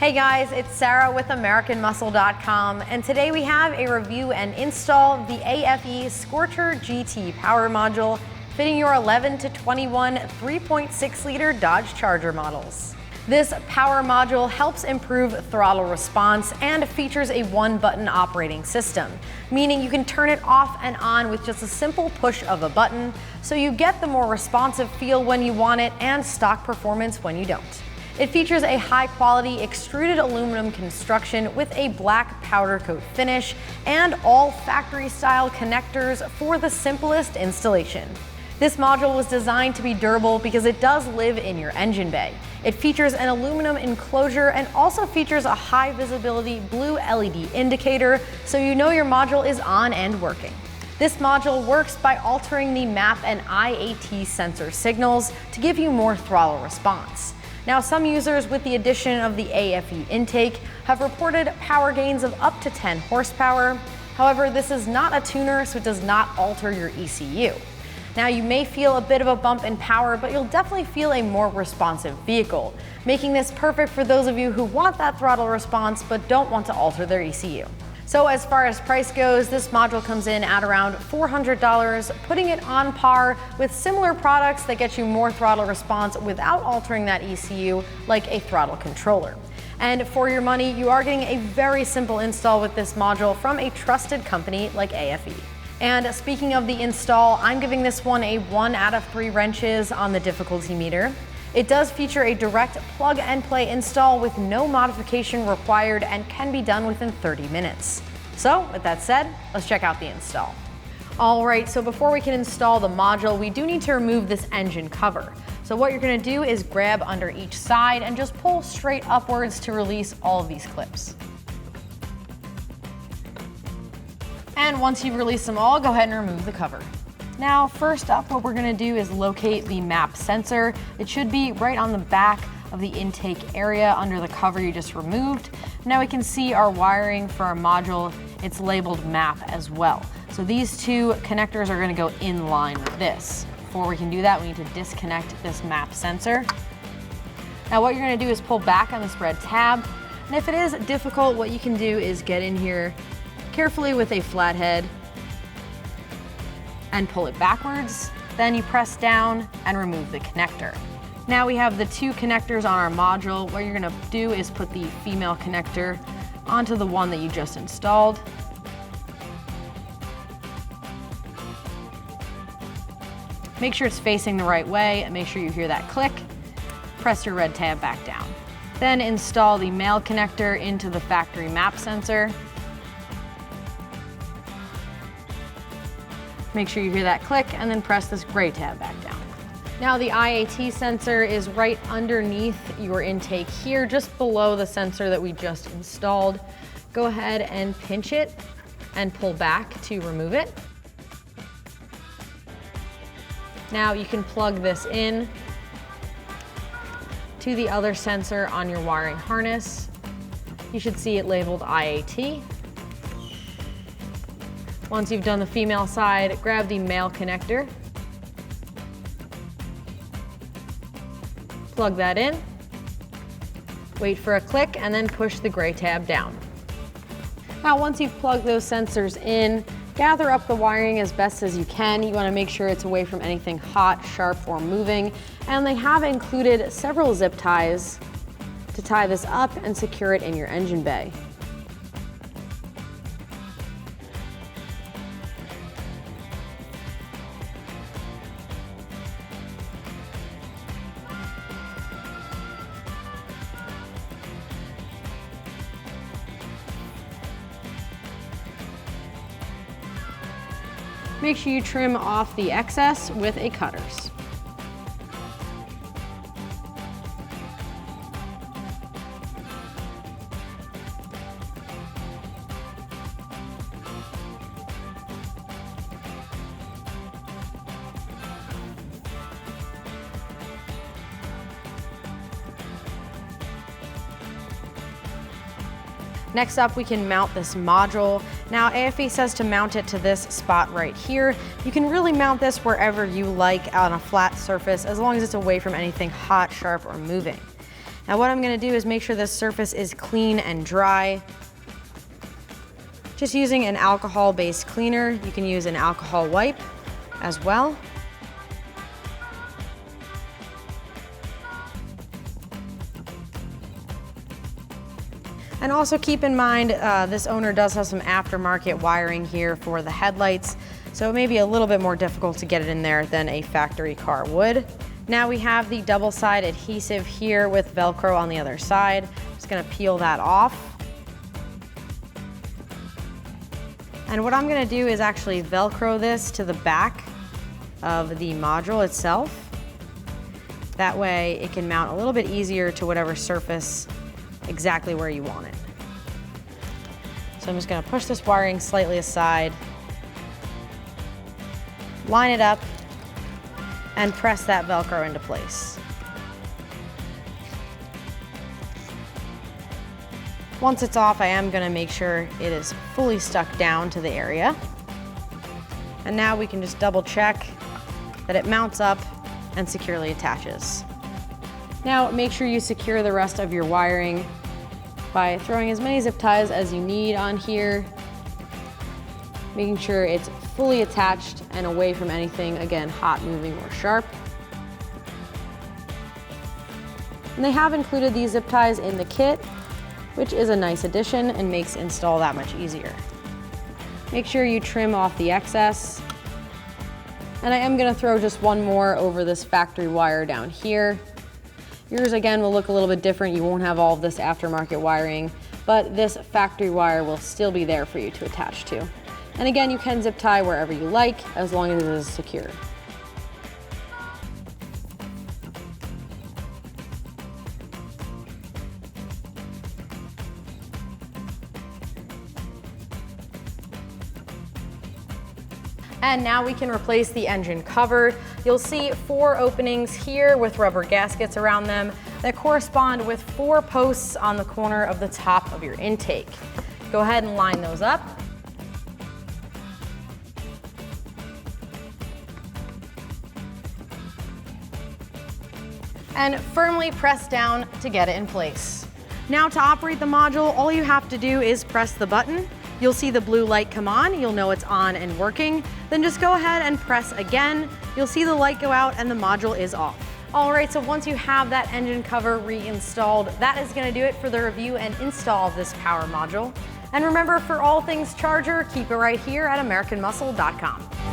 Hey guys, it's Sarah with AmericanMuscle.com, and today we have a review and install of the AFE SCORCHER GT power module fitting your 11 to 21 3.6 liter Dodge Charger models. This power module helps improve throttle response and features a one-button operating system, meaning you can turn it off and on with just a simple push of a button, so you get the more responsive feel when you want it and stock performance when you don't. It features a high-quality extruded aluminum construction with a black powder coat finish and all factory-style connectors for the simplest installation. This module was designed to be durable because it does live in your engine bay. It features an aluminum enclosure and also features a high-visibility blue LED indicator, so you know your module is on and working. This module works by altering the MAP and IAT sensor signals to give you more throttle response. Now, some users with the addition of the AFE intake have reported power gains of up to 10 horsepower. However, this is not a tuner, so it does not alter your ECU. Now, you may feel a bit of a bump in power, but you'll definitely feel a more responsive vehicle, making this perfect for those of you who want that throttle response but don't want to alter their ECU. So as far as price goes, this module comes in at around $400, putting it on par with similar products that get you more throttle response without altering that ECU, like a throttle controller. And for your money, you are getting a very simple install with this module from a trusted company like AFE. And speaking of the install, I'm giving this one a 1 out of 3 wrenches on the difficulty meter. It does feature a direct plug and play install with no modification required and can be done within 30 minutes. So with that said, let's check out the install. All right, so before we can install the module, we do need to remove this engine cover. So what you're gonna do is grab under each side and just pull straight upwards to release all of these clips. And once you've released them all, go ahead and remove the cover. Now, first up, what we're gonna do is locate the MAP sensor. It should be right on the back of the intake area under the cover you just removed. Now we can see our wiring for our module. It's labeled MAP as well. So these two connectors are gonna go in line with this. Before we can do that, we need to disconnect this MAP sensor. Now what you're gonna do is pull back on this red tab. And if it is difficult, what you can do is get in here carefully with a flathead and pull it backwards. Then you press down and remove the connector. Now we have the two connectors on our module. What you're gonna do is put the female connector onto the one that you just installed. Make sure it's facing the right way and make sure you hear that click. Press your red tab back down. Then install the male connector into the factory MAP sensor. Make sure you hear that click and then press this gray tab back down. Now the IAT sensor is right underneath your intake here, just below the sensor that we just installed. Go ahead and pinch it and pull back to remove it. Now you can plug this in to the other sensor on your wiring harness. You should see it labeled IAT. Once you've done the female side, grab the male connector, plug that in, wait for a click, and then push the gray tab down. Now, once you've plugged those sensors in, gather up the wiring as best as you can. You want to make sure it's away from anything hot, sharp, or moving. And they have included several zip ties to tie this up and secure it in your engine bay. Make sure you trim off the excess with a cutters. Next up, we can mount this module. Now, AFE says to mount it to this spot right here. You can really mount this wherever you like on a flat surface, as long as it's away from anything hot, sharp, or moving. Now what I'm gonna do is make sure this surface is clean and dry. Just using an alcohol-based cleaner. You can use an alcohol wipe as well. And also keep in mind, this owner does have some aftermarket wiring here for the headlights, so it may be a little bit more difficult to get it in there than a factory car would. Now we have the double side adhesive here with Velcro on the other side. Just gonna peel that off. And what I'm gonna do is actually Velcro this to the back of the module itself. That way it can mount a little bit easier to whatever surface exactly where you want it. So I'm just gonna push this wiring slightly aside, line it up, and press that Velcro into place. Once it's off, I am gonna make sure it is fully stuck down to the area. And now we can just double check that it mounts up and securely attaches. Now make sure you secure the rest of your wiring by throwing as many zip ties as you need on here, making sure it's fully attached and away from anything, again, hot, moving, or sharp. And they have included these zip ties in the kit, which is a nice addition and makes install that much easier. Make sure you trim off the excess. And I am gonna throw just one more over this factory wire down here. Yours, again, will look a little bit different. You won't have all of this aftermarket wiring, but this factory wire will still be there for you to attach to. And again, you can zip tie wherever you like, as long as it is secure. And now we can replace the engine cover. You'll see 4 openings here with rubber gaskets around them that correspond with 4 posts on the corner of the top of your intake. Go ahead and line those up. And firmly press down to get it in place. Now to operate the module, all you have to do is press the button. You'll see the blue light come on, you'll know it's on and working. Then just go ahead and press again. You'll see the light go out and the module is off. All right, so once you have that engine cover reinstalled, that is gonna do it for the review and install of this power module. And remember, for all things Charger, keep it right here at AmericanMuscle.com.